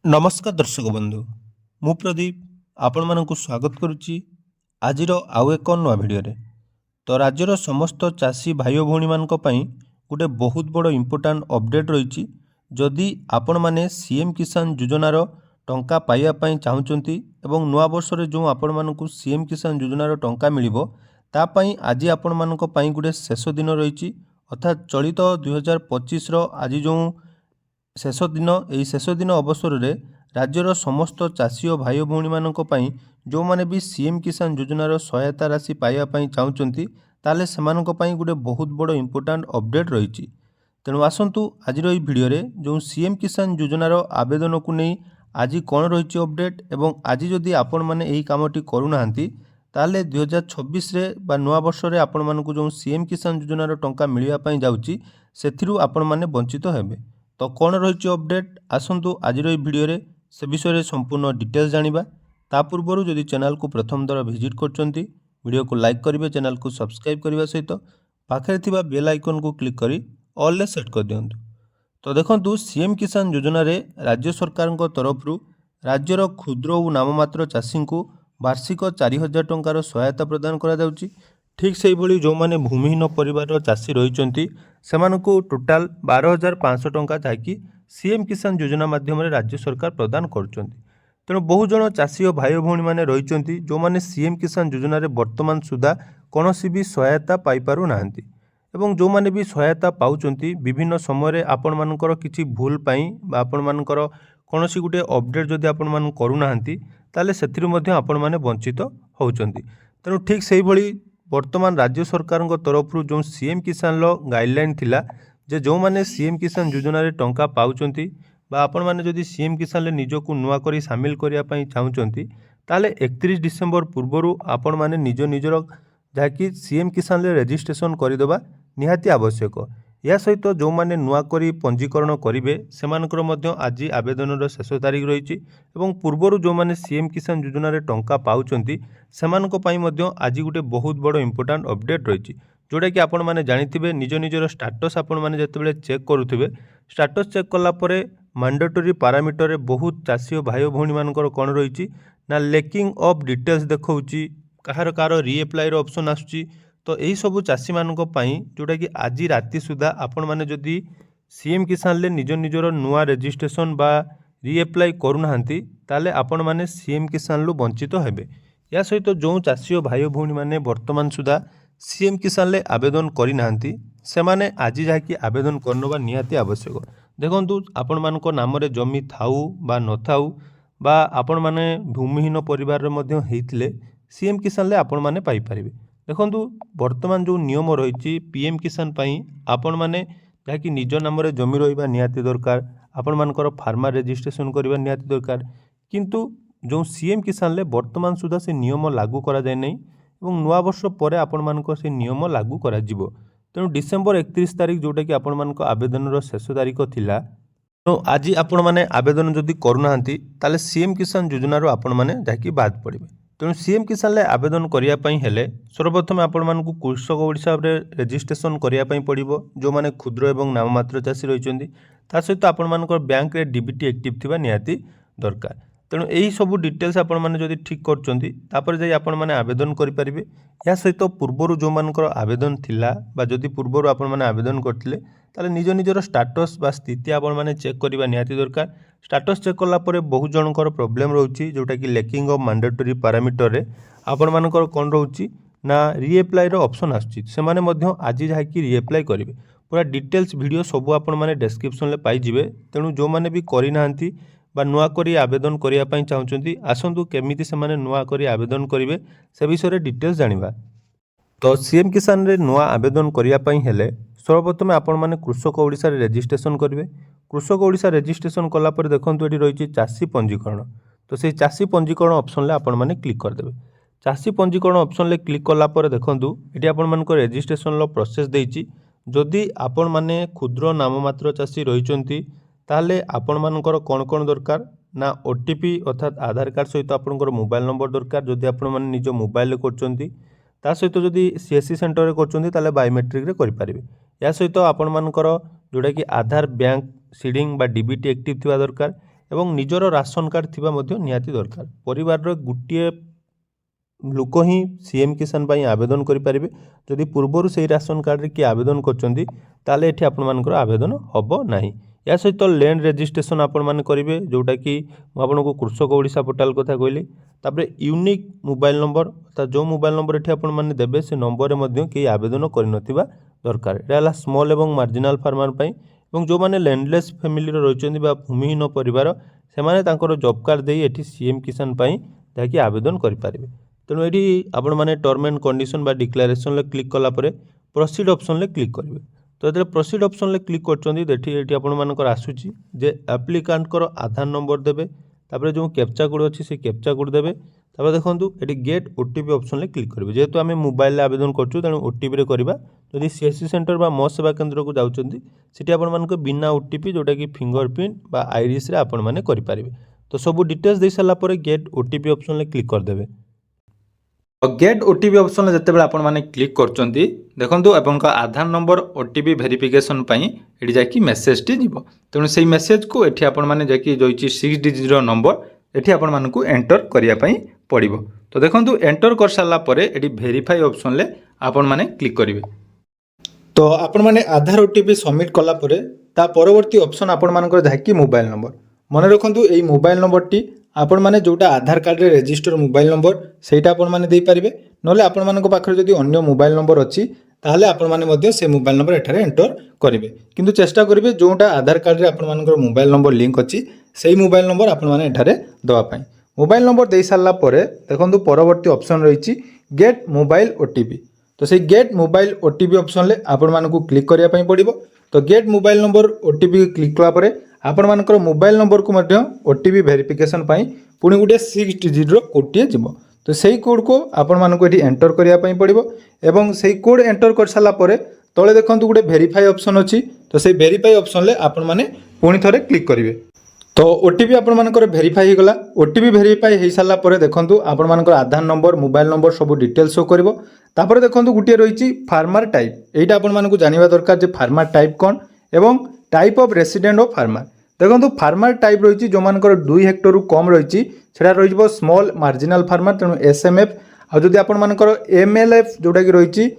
नमस्कार दर्शक बंधु मु प्रदीप आपण मानक स्वागत करुच्ची आज आउ एक नुआ भिडियो तो राज्यर समस्त चाषी भाई भौणी मानक पई गोटे बहुत बड़ इम्पोर्टाट अपडेट रही। जदि आपण माने सीएम किसान योजनार टंका पाइबा पई चाहुचंती एवं नुआ वर्ष जो आपण मानक सीएम किसान योजनार टंका मिलिबो ता पई आज आपण मानक पई गोटे शेष दिन रही। अर्थात चलित 2025 आज जो शेष दिन यही शेष दिन अवसर में राज्यर समस्त चाषी और भाई भौणी मानक पई जो माने भी सीएम किसान योजनार सहायता राशि पाइबा चाहते ताले सेमानक पई गोटे बहुत बड़ इम्पोर्टाट अपडेट रही। तेणु आसतु आज भिडियो जो सीएम किसान योजनार आवेदन को नहीं आज कौन रही अपडेट एवं आज जदि आपण मैंने यही कामटी करूना ताले 2026 रे बा नुआ वर्ष रे आपण मानक जो सीएम किसान योजनार टंका मिलवाई जाऊँगी से आपण मैंने वंचित हेबे। तो कौन रही अपडेट आसतु आज भिडियो से विषय संपूर्ण डिटेल्स जानिबा। ता पूर्व जदि चैनल को प्रथम दर विजिट करछंती वीडियो को लाइक करेंगे, चैनल को सब्सक्राइब करने सहित पाखे थिबा बेल आइकन को क्लिक करी ऑल ले सेट कर दियंतु। तो देखंतु सीएम किसान योजना रे राज्य सरकार तरफ राज्यर क्षुद्र और नाममात्र चाषी को वार्षिक 4000 टंकार सहायता प्रदान करा जाउची। ठीक से भली जो माने भूमिहीन परिवार चाषी रही सेमानकु टोटाल 12,500 टंका जहाँकि सीएम किसान योजना माध्यम राज्य सरकार प्रदान करुँच। तेणु बहु जन चाषी और भाई भौणी मैंने रही जो माने सीएम किसान योजना रे वर्तमान सुधा कौन भी सहायता पाई पारु नाहंती एवं जो माने भी सहायता पाउचंती विभिन्न समय आपण मानकर किछि भूल पाई बा आपण मानकर कौनसी गोटे अपडेट जदि आपण मान करूनाहांती ताले सेथिरु मध्ये आपण माने वंचित होउचंती। तेणु ठीक सेही भली वर्तमान राज्य सरकार तरफ जो सीएम किसान गाइडलाइन थिला जे जो माने सीएम किसान योजना रे टंका पाउचंती बा आपण माने जदि सीएम किसान ले निजको नुआ करी शामिल करिया पई चाहुचंती ताले 31 डिसेंबर पूर्वरु आपण माने निज निजर जहाँकि सीएम किसान ले रजिस्ट्रेशन करदेवा निहाती आवश्यक। या सहित जो माने नुआ करी पंजीकरण करेंगे से आज आवेदन शेष तारीख रही पूर्वर जो माने सीएम किसान योजना रे टंका पाउचंती सेमानक पई मध्य आज गोटे बहुत बड़ इम्पोर्टाट अपडेट रही जोटा कि आपण माने जानिथिबे निज निजर स्टाटस आपण माने जेतेबेले चेक करुथिबे स्टाटस चेक कला परे मैंडेटरी पैरामीटर रे बहुत चाषी और भाई भौणी मानकर कौन रही ना लेकिंग ऑफ डिटेल्स देखौची कहार कार रीएप्लाई ऑप्शन आसुची। तो यही सब चाषी मानक पई जोटा कि आज राति सुधा आपण माने जदि सीएम किसान ले निज निजर नुआ रजिस्ट्रेशन बा रीएप्लाई करूनाहांती ताले आपण माने सीएम किसान लु वंचित हेबे। या सहित जो चाषी और भाई भौणी माने वर्तमान सुधा सीएम किसान ले आवेदन करि नाहांती सेमाने आज जाकि आवेदन करनबा निहाती आवश्यक। देखंतु आपण मानक नाम रे जमी थाउ बा न थाउ बा आपण माने भूमिहीन परिवार रे मध्य हेइतिले सीएम किसान ले आपण माने पाई परिबे। देखंतु वर्तमान जो नियम रही पीएम किसान पाई आपण माने जहाँकि निज नाम रे जमी रहिबा निहाती दरकार आपण मानकर फार्मर रजिस्ट्रेशन करबा निहाती दरकार किंतु जो सीएम किसान ले वर्तमान सुधा से नियम लागू करा जाय नै एवं नुआ वर्ष पर आपण मानकर से नियम लागू करा जिवो। तेणु डिसेम्बर 31 तारीख जोटा कि आपण मानक आवेदन शेष तारीख थिला तो आज आपण माने आवेदन जदि करूनाहांती ताले सीएम किसान योजना आपण माने जहाँकि बाद पड़े। तेणु सीएम किसान ले आवेदन करने हेले सर्वप्रथम आपण मानक कृषक ओडिशा रे रजिस्ट्रेशन करने पड़ो जो माने क्षुद्र एवं नाममात्र चाषी रही सहित आपण मानकर बैंक रे डीबीटी एक्टिव थिबा निहाती दरकार। तेणु यही सब डिटेल्स आपण माने जदि ठीक करचंती तापर जाई आपण माने आवेदन करि परिबे। या सहित पूर्वरु जो मानकर आवेदन थिला बा जदि पूर्वरु आपण माने आवेदन करथिले ताले निज निजर स्टाटस बा स्थिति आपण माने चेक करबा निहाती दरकार। स्टाटस चेक कला परे बहु जनकर प्रॉब्लम रहउची जोटा कि लेकिंग ऑफ मैंडेटरी पैरामीटर रे आपण मानकर कोन रहउची ना रीएप्लाई रो ऑप्शन आछी से माने मध्य आज जाकि रीएप्लाई करिवे। पूरा डिटेल्स वीडियो सब आपण माने डिस्क्रिप्शन ले पाई जिवे। तेणु जो माने भी करि नाहंती बा नुआ करी आवेदन करिया पई चाहुचंती आसंतु केमिति से माने नुआ करी आवेदन करिवे से विषय डिटेल्स जानिबा। तो सीएम किसान रे नुआ आवेदन करिया पई हेले सर्वप्रथम आपण माने कृषक ओडिशा रे रजिस्ट्रेशन करिवे। कृषक ओडिशा रजिस्ट्रेशन कला पर देखंतु एठी रहिछि चाषी पंजीकरण तो से चाषी पंजीकरण ऑप्शन ले आपण माने क्लिक कर देबे। चाषी पंजीकरण ऑप्शन ले क्लिक कला पर देखंतु एठी आपण मानको रजिस्ट्रेशन लो प्रोसेस देइछि। जदि आपण माने क्षुद्र नाममात्र चाषी रहिचंती ताले आपण मानकर कोन कोन दरकार ना ओटीपी अर्थात आधार कार्ड सहित आपनकर मोबाइल नंबर दरकार जदि आपण माने निज मोबाइल करचंती ता सहित जदि सीएससी सेंटर रे करचंती ताले बायोमेट्रिक रे करि परिबे। या सहित आपण मानकर जोटा कि आधार बैंक सीडिंग बा डीबीटी एक्टिव थिबा दरकार ଏବଂ ନିଜର ରାସନ କାର୍ଡ଼ ଥିବା ମଧ୍ୟ ନିହାତି ଦରକାର। ପରିବାରର ଗୋଟିଏ ଲୋକ ହିଁ ସିଏମ୍ କିଷାନ ପାଇଁ ଆବେଦନ କରିପାରିବେ। ଯଦି ପୂର୍ବରୁ ସେହି ରାସନ କାର୍ଡ଼ରେ କିଏ ଆବେଦନ କରିଛନ୍ତି ତାହେଲେ ଏଠି ଆପଣମାନଙ୍କର ଆବେଦନ ହେବ ନାହିଁ। ଏହା ସହିତ ଲ୍ୟାଣ୍ଡ ରେଜିଷ୍ଟ୍ରେସନ୍ ଆପଣମାନେ କରିବେ, ଯେଉଁଟାକି ମୁଁ ଆପଣଙ୍କୁ କୃଷକ ଓଡ଼ିଶା ପୋର୍ଟାଲ୍ କଥା କହିଲି। ତାପରେ ୟୁନିକ୍ ମୋବାଇଲ୍ ନମ୍ବର, ଅର୍ଥାତ୍ ଯେଉଁ ମୋବାଇଲ୍ ନମ୍ବର ଏଠି ଆପଣମାନେ ଦେବେ ସେ ନମ୍ବରରେ ମଧ୍ୟ କେହି ଆବେଦନ କରିନଥିବା ଦରକାର। ଏହା ହେଲା ସ୍ମଲ୍ ଏବଂ ମାର୍ଜିନାଲ୍ ଫାର୍ମର ପାଇଁ। ଏବଂ ଯେଉଁମାନେ ଲ୍ୟାଣ୍ଡଲେସ୍ ଫ୍ୟାମିଲିର ରହିଛନ୍ତି ବା ଭୂମିହୀନ ପରିବାର, ସେମାନେ ତାଙ୍କର ଜବ୍ କାର୍ଡ଼ ଦେଇ ଏଠି ସିଏମ୍ କିଷାନ ପାଇଁ ଯାହାକି ଆବେଦନ କରିପାରିବେ। ତେଣୁ ଏଠି ଆପଣମାନେ ଟର୍ମ ଆଣ୍ଡ କଣ୍ଡିସନ୍ ବା ଡିକ୍ଲାରେସନ୍ରେ କ୍ଲିକ୍ କଲା ପରେ ପ୍ରୋସିଡ୍ ଅପସନ୍ରେ କ୍ଲିକ୍ କରିବେ। ତ ଯେତେବେଳେ ପ୍ରୋସିଡ୍ ଅପସନ୍ରେ କ୍ଲିକ୍ କରୁଛନ୍ତି ଏଠି ଆପଣମାନଙ୍କର ଆସୁଛି ଯେ ଆପ୍ଲିକାଣ୍ଟଙ୍କର ଆଧାର ନମ୍ବର ଦେବେ, ତାପରେ ଯେଉଁ କ୍ୟାପ୍ଚା କୋଡ଼୍ ଅଛି ସେ କ୍ୟାପ୍ଚା କୋଡ଼୍ ଦେବେ। ତାପରେ ଦେଖନ୍ତୁ ଏଠି ଗେଟ୍ ଓଟିପି ଅପସନ୍ରେ କ୍ଲିକ୍ କରିବେ। ଯେହେତୁ ଆମେ ମୋବାଇଲରେ ଆବେଦନ କରୁଛୁ ତେଣୁ ଓଟିପିରେ କରିବା। ଯଦି ସିଏସ୍ସି ସେଣ୍ଟର ବା ମୋ ସେବା କେନ୍ଦ୍ରକୁ ଯାଉଛନ୍ତି ସେଠି ଆପଣମାନଙ୍କୁ ବିନା ଓଟିପି ଯେଉଁଟାକି ଫିଙ୍ଗର ପ୍ରିଣ୍ଟ ବା ଆଇରିସ୍ରେ ଆପଣମାନେ କରିପାରିବେ। ତ ସବୁ ଡିଟେଲ୍ସ ଦେଇସାରିଲା ପରେ ଗେଟ୍ ଓଟିପି ଅପସନ୍ରେ କ୍ଲିକ୍ କରିଦେବେ। गेट ओटीपी ऑप्शन जितेबाला आपण माने क्लिक करचंती देखंतु आपनका आधार नंबर ओटीपी वेरिफिकेशन पई एठी जाकी मेसेज टी जीवो। तेणु सेही मेसेज को एठी आपण माने जाकी जोइची 6 डिजिट रो नंबर एठी आपण मानकु एंटर करिया पई पड़िबो। तो देखंतु एंटर कर सारला परे एठी वेरीफाई ऑप्शन ले आपण माने क्लिक करिवे। तो आपण माने आधार ओटीपी सबमिट कला परे ता परवर्ती ऑप्शन आपण मानकर जाकी मोबाइल नंबर मन रखंतु एई मोबाइल नंबर टी आपण माने जोटा आधार कार्ड रे रजिस्टर मोबाइल नंबर सेटा आपण माने देई परिबे। नले आपण मानको पाखरे जदी अन्य मोबाइल नंबर अछि ताहले आपण माने मध्ये से मोबाइल नंबर एठारे एंटर करिवे। किंतु चेष्टा करिवे जोटा आधार कार्ड रे आपण मानकर मोबाइल नंबर लिंक अछि सेही मोबाइल नंबर आपण माने एठारे दवा पई। मोबाइल नंबर देई सारला परे देखंतु परवर्ती ऑप्शन रहिछि गेट मोबाइल ओटीपी। तो से गेट मोबाइल ओटीपी ऑप्शन ले आपण मानकु क्लिक करिया पई पड़िबो। तो get mobile number OTP click कला परे आपण मानकर मोबाइल नंबर को मध्य ओटीपी वेरिफिकेशन पई पुणी गुटे 6 डिजिट रो कोडटिए जीवो। तो सेही कोड को आपण मानकु एठी एंटर करिया पई पड़िबो एवं सेही कोड एंटर कर साला परे तळे देखंतु गुटे वेरीफाई ऑप्शन अछि। तो सेही वेरीफाई ऑप्शन ले आपण माने पुणी थरे क्लिक करिवे। तो ओटीपी आपण मानकर वेरीफाई हो गला। ओटीपी वेरीफाई हो सारा पर देखंतु आपण मानकर आधार नंबर मोबाइल नंबर सब डिटेल्स शो करिवो। तापर देखंतु गुटिए रहिछि फार्मर टाइप। एटा आपण मानकु जानिबा दरकार जे फार्मर टाइप कोन एवं type of resident of farmer. देखंतु फार्मर टाइप रहिछि जो मानकर 2 हेक्टर रु कम रहिछि सेटा रहिबो स्मॉल मार्जिनल फार्मर तेनु एसएमएफ। आ जदि आपण मानकर एमएलएफ जोटा कि रहिछि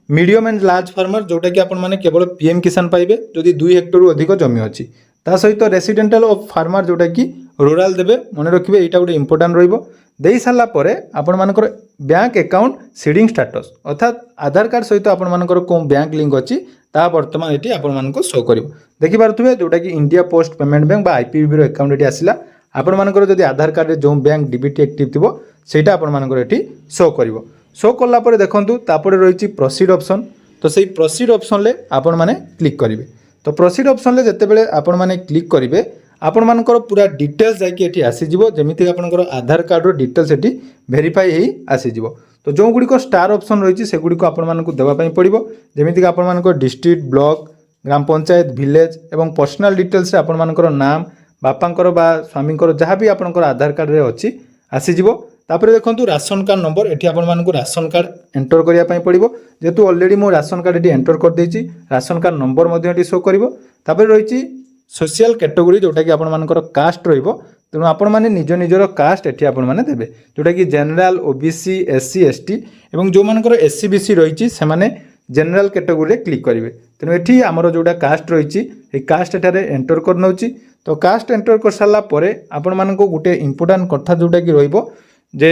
मीडियम एंड लार्ज फार्मर जोटा कि आपण माने केवल पीएम किसान पाइबे जदि 2 हेक्टर रु अधिक जमी अछि। ता सहित रेसिडेंटल ऑफ फार्मर जोटा कि रूरल देबे मन रखिबे। एटा गोटे इंपोर्टेंट रहिबो। देई साला परे आपण मानकर बैंक अकाउंट सीडिंग स्टेटस अर्थात आधार कार्ड सहित आपण मानकर को बैंक लिंक अछि ता वर्तमान एटी आपण मानको शो करिवो। देखि पारथुबे जोटा कि इंडिया पोस्ट पेमेंट बैंक बा आईपीबी रो अकाउंट एटी आसिला। आपण मानकर जदि आधार कार्ड रे जो बैंक डीबीटी एक्टिव थिबो सेटा आपण मानकर एटी शो करिवो। शो करला परे देखंतु तापरे रहिछि प्रोसीड ऑप्शन। तो सेही प्रोसीड ऑप्शन ले आपण माने क्लिक करिवे। तो प्रोसीड ऑप्शन ले जते बेले आपण माने क्लिक करिवे आपण मानकर पूरा डिटेल्स जाकी एठी आसी जिवो। जेमिति आपनकर आधार कार्ड रो डिटेल्स एठी वेरीफाई हेई आसी जिवो। तो जो गुडी को स्टार ऑप्शन रहिछि से गुडी को आपण मानकु देबा पई पड़िबो। जेमिति आपण मानकर डिस्ट्रिक्ट ब्लॉक ग्राम पंचायत विलेज एवं पर्सनल डिटेल्स रे आपण मानकर नाम बापांकर बा स्वामींकर जहाँ भी आपनकर आधार कार्ड रे अछि आसी जिवो। तापर देखंतु राशन कार्ड नंबर एठी आपण मानकु राशन कार्ड एंटर करिया पई पड़िबो। जेतु ऑलरेडी मो राशन कार्ड एठी एंटर कर देछि राशन कार्ड नंबर मध्ये एठी शो करिवो। तापर रहिछि सोशल कैटेगरी जोटा कि आपण मानकर कास्ट रहिबो। तेणु आपण माने निज निजर कास्ट एठी आपण माने देबे जोटा कि जनरल ओबीसी एससी एसटी एवं जो मानकर एससी बीसी रहिछि से माने जनरल कैटेगरी रे क्लिक करिवे। तेणु एठी हमर जोटा कास्ट रहिछि ए कास्ट एठारे एंटर कर नउछि। तो कास्ट एंटर कर साला परे आपण मानको गुटे इंपोर्टेंट कथा जोटा कि रहिबो जे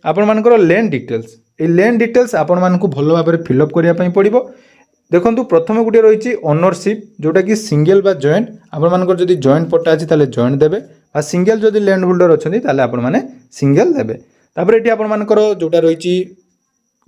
आपण मानकर land details a land details आपण मानको भलो भाबरे फिलअप करिया पई पड़िबो। देखंतु प्रथम गुटे रहिछि ओनरशिप जोटा कि सिंगल बा जॉइंट आपण मानकर जदि जॉइंट पट्टा अछि ताले जॉइंट देबे आ सिंगल जदि लैंड होल्डर अछंती ताले आपण माने सिंगल देबे। तापर एठी आपण मानकर जोटा रहिछि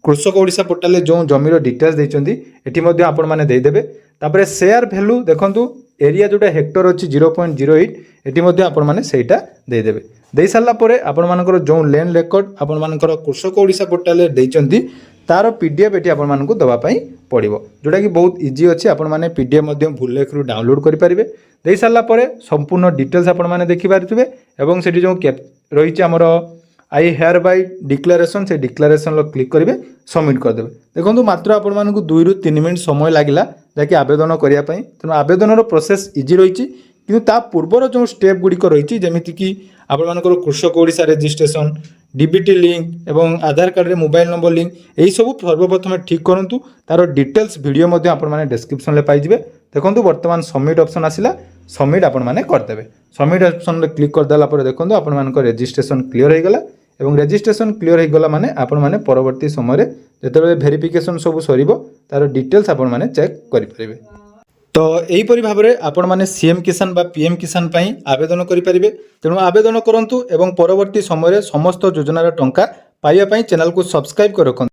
कृषक ओडिसा पोर्टल ले जो जमीर डिटेल्स दैचंती एठी मध्ये आपण माने देई देबे। तापर शेयर वैल्यू देखंतु एरिया जोटा हेक्टर अछि 0.08 एठी मध्ये आपण माने सेटा देई देबे। देई सारला परे आपण मानकर जो लैंड रेकॉर्ड आपण मानकर कृषक ओडिसा पोर्टल ले दैचंती तार पीडीएफ एठी आपण मानकु दवा पई पड़िबो जोटा कि बहुत इजी अछि। आपण माने पीडीएफ मध्ये भूल लेखरु डाउनलोड करि परिबे। देई सारला परे संपूर्ण डिटेल्स आपण माने देखि पारिथिबे एवं सेठी जो रहिछि हमर आई हेयर बाय डिक्लेरेशन से डिक्लेरेशन लो क्लिक करिवे सबमिट कर देबे। देखंतु मात्र आपण मानकु 2 रु 3 मिनिट समय लागिला जाकि आवेदन करिया पई। तनो आवेदन रो प्रोसेस इजी रहिछि କିନ୍ତୁ ତା ପୂର୍ବର ଯେଉଁ ଷ୍ଟେପ୍ ଗୁଡ଼ିକ ରହିଛି ଯେମିତିକି ଆପଣମାନଙ୍କର କୃଷକ ଓଡ଼ିଶା ରେଜିଷ୍ଟ୍ରେସନ୍, ଡିବିଟି ଲିଙ୍କ୍ ଏବଂ ଆଧାର କାର୍ଡ଼ରେ ମୋବାଇଲ୍ ନମ୍ବର ଲିଙ୍କ୍ ଏହିସବୁ ସର୍ବପ୍ରଥମେ ଠିକ୍ କରନ୍ତୁ। ତା'ର ଡିଟେଲ୍ସ ଭିଡ଼ିଓ ମଧ୍ୟ ଆପଣମାନେ ଡେସ୍କ୍ରିପ୍ସନ୍ରେ ପାଇଯିବେ। ଦେଖନ୍ତୁ ବର୍ତ୍ତମାନ ସବମିଟ୍ ଅପସନ୍ ଆସିଲା, ସବମିଟ୍ ଆପଣମାନେ କରିଦେବେ। ସବମିଟ୍ ଅପସନ୍ରେ କ୍ଲିକ୍ କରିଦେଲା ପରେ ଦେଖନ୍ତୁ ଆପଣମାନଙ୍କ ରେଜିଷ୍ଟ୍ରେସନ୍ କ୍ଲିୟର୍ ହୋଇଗଲା ଏବଂ ରେଜିଷ୍ଟ୍ରେସନ୍ କ୍ଲିୟର୍ ହୋଇଗଲା ମାନେ ଆପଣମାନେ ପରବର୍ତ୍ତୀ ସମୟରେ ଯେତେବେଳେ ଭେରିଫିକେସନ୍ ସବୁ ସରିବ ତା'ର ଡିଟେଲ୍ସ ଆପଣମାନେ ଚେକ୍ କରିପାରିବେ। ତ ଏହିପରି ଭାବରେ ଆପଣମାନେ ସିଏମ୍ କିଷାନ ବା ପିଏମ୍ କିଷାନ ପାଇଁ ଆବେଦନ କରିପାରିବେ। ତେଣୁ ଆବେଦନ କରନ୍ତୁ ଏବଂ ପରବର୍ତ୍ତୀ ସମୟରେ ସମସ୍ତ ଯୋଜନାର ଟଙ୍କା ପାଇବା ପାଇଁ ଚ୍ୟାନେଲକୁ ସବସ୍କ୍ରାଇବ୍ କରି ରଖନ୍ତୁ।